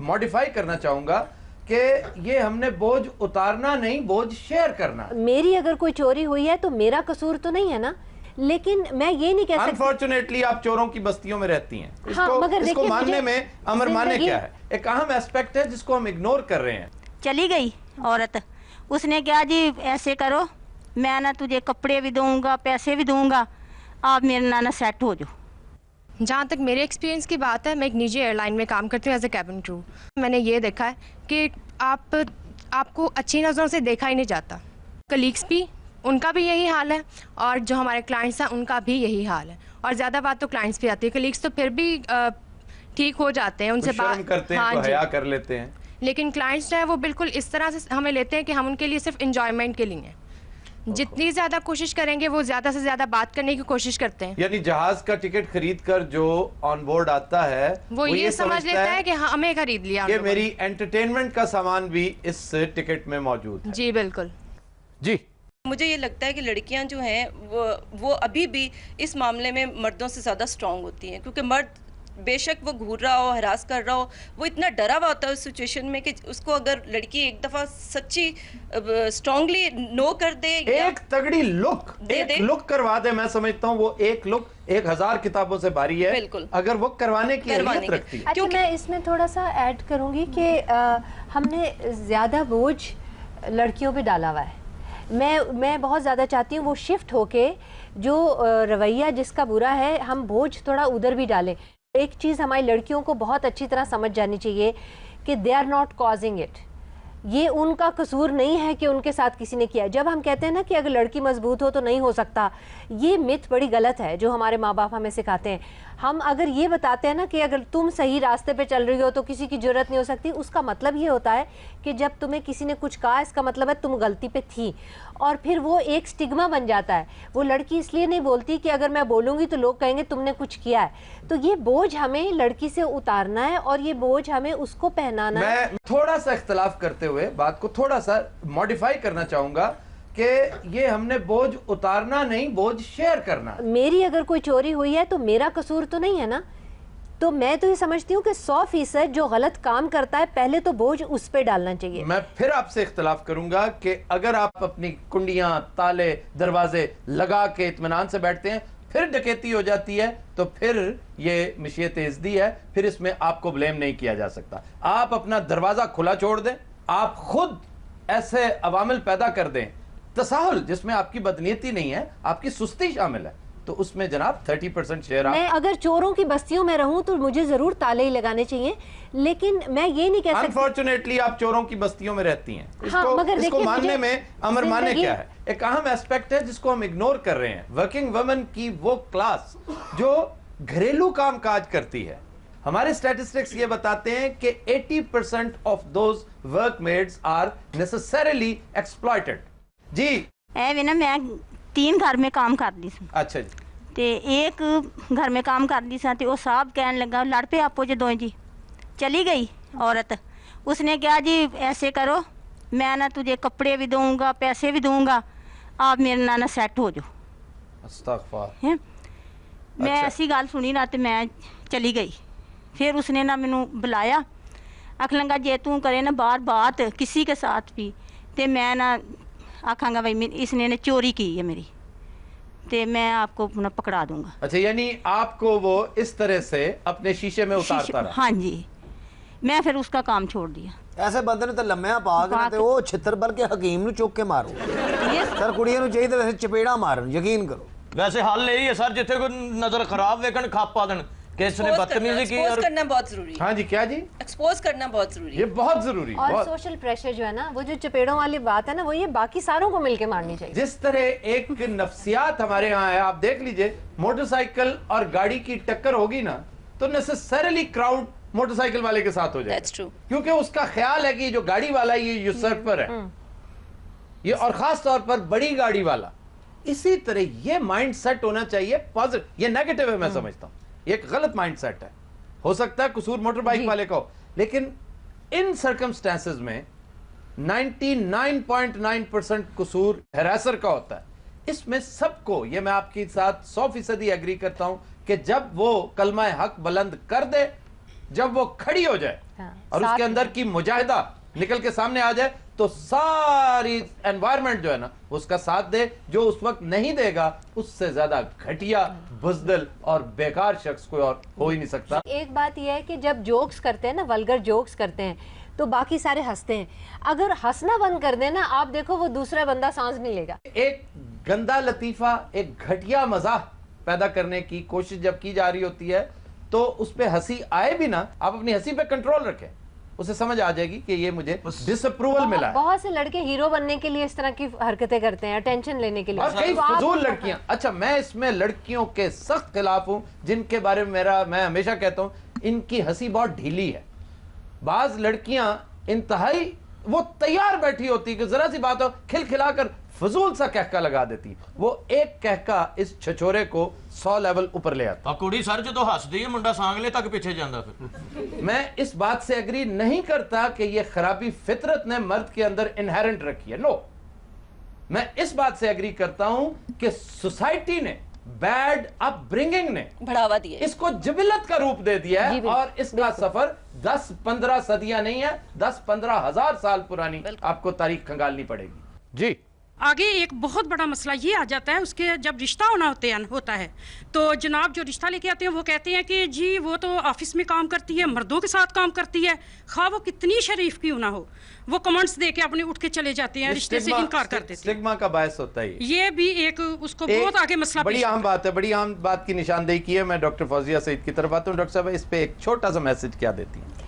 Modify کرنا چاہوں گا کہ یہ ہم نے بوجھ اتارنا نہیں، بوجھ شیئر کرنا. میری اگر کوئی چوری ہوئی ہے تو میرا قصور تو نہیں ہے نا، لیکن میں یہ نہیں کہہ سکتی. انفارچونیٹلی آپ چوروں کی بستیوں میں رہتی ہیں. اس کو ماننے میں امر مانے کیا ہے، ایک اہم ایسپیکٹ ہے جس کو ہم اگنور کر رہے ہیں. چلی گئی عورت، اس نے کہا جی ایسے کرو، میں نا تجھے کپڑے بھی دوں گا، پیسے بھی دوں گا، آپ میرے نانا سیٹ ہو جاؤ. جہاں تک میرے ایکسپیرینس کی بات ہے، میں ایک نجی ایئر لائن میں کام کرتی ہوں ایز اے کیبن کرو. میں نے یہ دیکھا ہے کہ آپ کو اچھی نظروں سے دیکھا ہی نہیں جاتا. کلیگس بھی، ان کا بھی یہی حال ہے، اور جو ہمارے کلائنٹس ہیں ان کا بھی یہی حال ہے. اور زیادہ بات تو کلائنٹس پہ آتی ہے، کلیگس تو پھر بھی ٹھیک ہو جاتے ہیں، ان سے بات کرتے ہیں تو حیا کر لیتے ہیں. لیکن کلائنٹس جو ہے وہ بالکل اس طرح سے ہمیں لیتے ہیں کہ ہم ان کے لیے صرف انجوائمنٹ کے لیے ہیں. جتنی زیادہ کوشش کریں گے وہ زیادہ سے زیادہ بات کرنے کی کوشش کرتے ہیں. یعنی جہاز کا ٹکٹ خرید کر جو آن بورڈ آتا ہے وہ یہ سمجھ لیتا ہے کہ ہمیں خرید لیا، کہ میری انٹرٹینمنٹ کا سامان بھی اس ٹکٹ میں موجود ہے. جی بالکل. جی مجھے یہ لگتا ہے کہ لڑکیاں جو ہیں وہ ابھی بھی اس معاملے میں مردوں سے زیادہ سٹرونگ ہوتی ہیں، کیونکہ مرد بے شک وہ گھور رہا ہو، ہراس کر رہا ہو، وہ اتنا ڈرا ہوا ہوتا ہے اس سچویشن میں کہ اس کو اگر لڑکی ایک دفعہ سچی سٹرونگلی نو کر دے، ایک تگڑی لک کروا دے، میں سمجھتا ہوں وہ ایک لک 1000 کتابوں سے بھاری ہے. بالکل. اگر وہ کروانے کی اہمیت رکھتی ہے. اچھا میں اس میں تھوڑا سا ایڈ کروں گی کہ ہم نے زیادہ بوجھ لڑکیوں پہ ڈالا ہوا ہے. میں بہت زیادہ چاہتی ہوں وہ شفٹ ہو کے جو رویہ جس کا برا ہے ہم بوجھ تھوڑا ادھر بھی ڈالیں. ایک چیز ہماری لڑکیوں کو بہت اچھی طرح سمجھ جانی چاہیے کہ they are not causing it. یہ ان کا قصور نہیں ہے کہ ان کے ساتھ کسی نے کیا. جب ہم کہتے ہیں نا کہ اگر لڑکی مضبوط ہو تو نہیں ہو سکتا، یہ مت بڑی غلط ہے جو ہمارے ماں باپ ہمیں سکھاتے ہیں. ہم اگر یہ بتاتے ہیں نا کہ اگر تم صحیح راستے پہ چل رہی ہو تو کسی کی جرت نہیں ہو سکتی، اس کا مطلب یہ ہوتا ہے کہ جب تمہیں کسی نے کچھ کہا اس کا مطلب ہے تم غلطی پہ تھی، اور پھر وہ ایک سٹگما بن جاتا ہے. وہ لڑکی اس لیے نہیں بولتی کہ اگر میں بولوں گی تو لوگ کہیں گے تم نے کچھ کیا ہے. تو یہ بوجھ ہمیں لڑکی سے اتارنا ہے اور یہ بوجھ ہمیں اس کو پہنانا ہے. میں تھوڑا سا اختلاف کرتے ہوئے بات کو تھوڑا سا ماڈیفائی کرنا چاہوں گا کہ یہ ہم نے بوجھ اتارنا نہیں، بوجھ شیئر کرنا. میری اگر کوئی چوری ہوئی ہے تو میرا قصور تو نہیں ہے نا. تو میں تو یہ سمجھتی ہوں کہ 100% جو غلط کام کرتا ہے پہلے تو بوجھ اس پہ ڈالنا چاہیے. میں پھر آپ سے اختلاف کروں گا کہ اگر آپ اپنی کنڈیاں، تالے، دروازے لگا کے اطمینان سے بیٹھتے ہیں پھر ڈکیتی ہو جاتی ہے تو پھر یہ مشیت عزدی ہے، پھر اس میں آپ کو بلیم نہیں کیا جا سکتا. آپ اپنا دروازہ کھلا چھوڑ دیں، آپ خود ایسے عوامل پیدا کر دیں، تساہل جس میں آپ کی بدنیتی نہیں ہے، آپ کی سستی شامل ہے، تو اس میں جناب 30% شیئر آپ. میں اگر چوروں کی بستیوں میں رہوں تو مجھے ضرور تالے ہی لگانے چاہیے، لیکن میں یہ نہیں کہہ سکتی. انفارچونیٹلی آپ چوروں کی بستیوں میں رہتی ہیں. اس کو ماننے میں امر مانے کیا ہے، ایک اہم ایسپیکٹ ہے جس کو ہم اگنور کر رہے ہیں. ورکنگ ویمن کی وہ کلاس جو گھریلو کام کاج کرتی ہے، ہمارے سٹیٹسٹکس یہ بتاتے ہیں کہ 80% of those work maids are necessarily exploited. جی اے نا میں 3 گھر میں کام کر دی سوں. اچھا جی. تے ایک گھر میں کام کر دی سا تے وہ صاحب کہنے لگا لڑ پے آپو جے دوئیں جی. چلی گئی عورت، اس نے کہا جی ایسے کرو، میں نا تجھے کپڑے بھی دوں گا، پیسے بھی دوں گا، آپ میرے نانا سیٹ ہو جاؤ. استغفار. میں ایسی گل سنی نہ تے میں چلی گئی. پھر اس نے نہ مینوں بلایا، آکھن لگا جے توں کرے نا باہر بات کسی کے ساتھ بھی تے میں نہ آکھاں گا بھائی اس نے چوری کی ہے میری، تے میں آپ کو پکڑا دوں گا. اچھا یعنی آپ کو وہ اس طرح سے اپنے شیشے میں اتارتا رہا. ہاں جی، میں پھر اس کا کام چھوڑ دیا. ایسے بندے نے تے لمیا پا کے تے وہ چھتر بلکہ حکیم نو چوک کے مارو. سر کڑیاں نو چاہیے تے ویسے چپیڑا مارن، یقین کرو. ویسے حل یہی ہے سر، جتھے کوئی نظر خراب ویکن کھاپا دن کہ اس نے بدتمیزی کی. ایکسپوز کرنا بہت ضروری. ہاں جی کیا جی؟ ایکسپوز کرنا بہت ضروری. یہ بہت ضروری. اور سوشل پریشر جو ہے نا، وہ جو چپیڑوں والی بات ہے نا، وہ یہ باقی ساروں کو مل کے مارنی چاہیے. جس طرح ایک نفسیات ہمارے ہاں ہے، آپ دیکھ لیجئے موٹر سائیکل اور گاڑی کی ٹکر ہوگی نا تو نیسسریلی کراؤڈ موٹر سائیکل والے کے ساتھ ہو جائے گا، کیونکہ اس کا خیال ہے کہ جو گاڑی والا یہ یوسرپر ہے، یہ اور خاص طور پر بڑی گاڑی والا. اسی طرح یہ مائنڈ سیٹ ہونا چاہیے پازیٹو. یہ نیگیٹو ہے میں سمجھتا ہوں، یہ ایک غلط مائنڈ سیٹ ہے. ہو سکتا ہے قصور موٹر بائک والے کا ہو، لیکن ان سرکمسٹانسز میں 99.9% قصور ہراسر کا ہوتا ہے. اس میں سب کو، یہ میں آپ کے ساتھ 100% ایگری کرتا ہوں کہ جب وہ کلمہ حق بلند کر دے جب وہ کھڑی ہو جائے اور اس کے اندر کی مجاہدہ نکل کے سامنے آ جائے تو ساری انوائرمنٹ جو ہے نا اس کا ساتھ دے. جو اس وقت نہیں دے گا اس سے زیادہ گھٹیا, بزدل اور بیکار شخص کوئی اور ہو ہی نہیں سکتا. ایک بات یہ ہے کہ جب جوکس کرتے ہیں نا, ولگر جوکس کرتے ہیں, تو باقی سارے ہنستے ہیں. اگر ہنسنا بند کر دیں نا, آپ دیکھو وہ دوسرا بندہ سانس نہیں لے گا. ایک گندا لطیفہ, ایک گھٹیا مزاح پیدا کرنے کی کوشش جب کی جا رہی ہوتی ہے تو اس پہ ہنسی آئے بھی نا, آپ اپنی ہنسی پہ کنٹرول رکھیں, اسے سمجھ آ جائے گی کہ یہ مجھے ڈس اپروول ملا ہے. بہت سے لڑکے ہیرو بننے کے لیے اس طرح کی حرکتیں کرتے ہیں, اٹینشن لینے کے لیے, اور کئی فضول لڑکیاں. اچھا, میں اس میں لڑکیوں کے سخت خلاف ہوں جن کے بارے میں میں ہمیشہ کہتا ہوں ان کی ہنسی بہت ڈھیلی ہے. بعض لڑکیاں انتہائی وہ تیار بیٹھی ہوتی کہ ذرا سی بات ہو کھل کھلا کر فضول سا کہکا لگا دیتی. وہ ایک کہکا اس چھچورے کو 100 لیول اوپر لے آتا. کڑی سر جو تو ہس دی منڈا سانگلے تک پیچھے جاندہ پھر. میں اس بات سے اگری نہیں کرتا کہ یہ خرابی فطرت نے مرد کے اندر انہیرنٹ رکھی ہے. نو, میں اس بات سے اگری کرتا ہوں کہ سوسائٹی نے, بیڈ اپ برنگنگ نے بڑھاوا دیا, اس کو جبلت کا روپ دے دیا ہے. اور اس کا سفر 10-15 صدیاں نہیں ہے, 10-15 ہزار سال پرانی آپ کو تاریخ کھنگالنی پڑے گی. جی آگے ایک بہت بڑا مسئلہ یہ آ جاتا ہے, اس کے جب رشتہ ہوتا ہے تو جناب جو رشتہ لے کے آتے ہیں وہ کہتے ہیں کہ جی وہ تو آفس میں کام کرتی ہے, مردوں کے ساتھ کام کرتی ہے, خواہ وہ کتنی شریف کیوں نہ ہو. وہ کمنٹس دے کے اپنے اٹھ کے چلے جاتے ہیں, رشتے سے انکار کر دیتے ہیں. اسٹگما کا باعث ہوتا ہے یہ بھی ایک اس کو بہت آگے مسئلہ. بڑی اہم بات ہے, بڑی اہم بات کی نشاندہی کی ہے. میں ڈاکٹر فوزیہ سعید کی طرف آتا ہوں. ڈاکٹر صاحب اس پہ ایک چھوٹا سا میسج کیا دیتی ہیں؟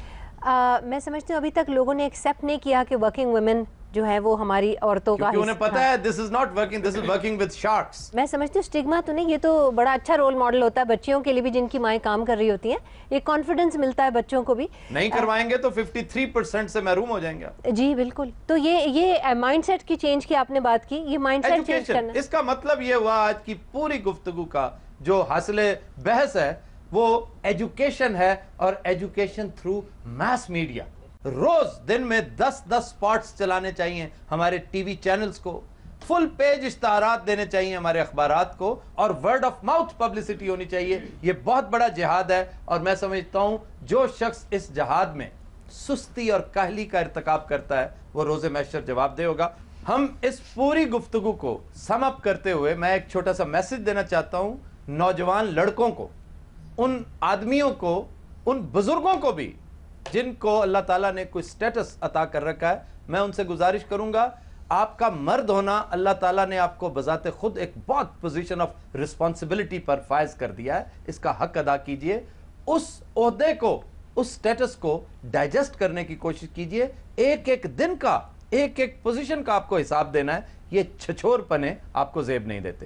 میں سمجھتی ہوں ابھی تک لوگوں نے ایکسیپٹ نہیں کیا کہ ورکنگ ویمن جو ہے وہ ہماری عورتوں کا, کیونکہ انہیں پتا ہے this is not working, this is working with sharks. میں سمجھتی ہوں اسٹگما تو نہیں, یہ تو بڑا اچھا رول ماڈل ہوتا ہے بچیوں کے لیے بھی جن کی مائیں کام کر رہی ہوتی ہیں. یہ کانفیڈنس ملتا ہے بچوں کو بھی. نہیں کروائیں گے تو 53% سے محروم ہو جائیں گے. جی بالکل. تو یہ مائنڈ سیٹ کی چینج کی آپ نے بات کی, یہ مائنڈ سیٹ چینج کرنا. اس کا مطلب یہ ہوا آج کی پوری گفتگو کا جو حاصل بحث ہے وہ ایجوکیشن ہے, اور ایجوکیشن تھرو میس میڈیا. روز دن میں 10 سپاٹس چلانے چاہیے ہمارے ٹی وی چینلز کو, فل پیج اشتہارات دینے چاہیے ہمارے اخبارات کو, اور ورڈ آف ماؤتھ پبلسٹی ہونی چاہیے. یہ بہت بڑا جہاد ہے, اور میں سمجھتا ہوں جو شخص اس جہاد میں سستی اور کاہلی کا ارتکاب کرتا ہے وہ روز محشر جواب دہ ہوگا. ہم اس پوری گفتگو کو سم اپ کرتے ہوئے میں ایک چھوٹا سا میسج دینا چاہتا ہوں نوجوان لڑکوں کو, ان آدمیوں کو, ان بزرگوں کو بھی جن کو اللہ تعالیٰ نے کوئی سٹیٹس عطا کر رکھا ہے. میں ان سے گزارش کروں گا, آپ کا مرد ہونا اللہ تعالیٰ نے آپ کو بذات خود ایک بہت پوزیشن آف رسپانسبلٹی پر فائز کر دیا ہے. اس کا حق ادا کیجئے, اس عہدے کو, اس سٹیٹس کو ڈائجسٹ کرنے کی کوشش کیجئے. ایک ایک دن کا, ایک ایک پوزیشن کا آپ کو حساب دینا ہے. یہ چھچور پنے آپ کو زیب نہیں دیتے.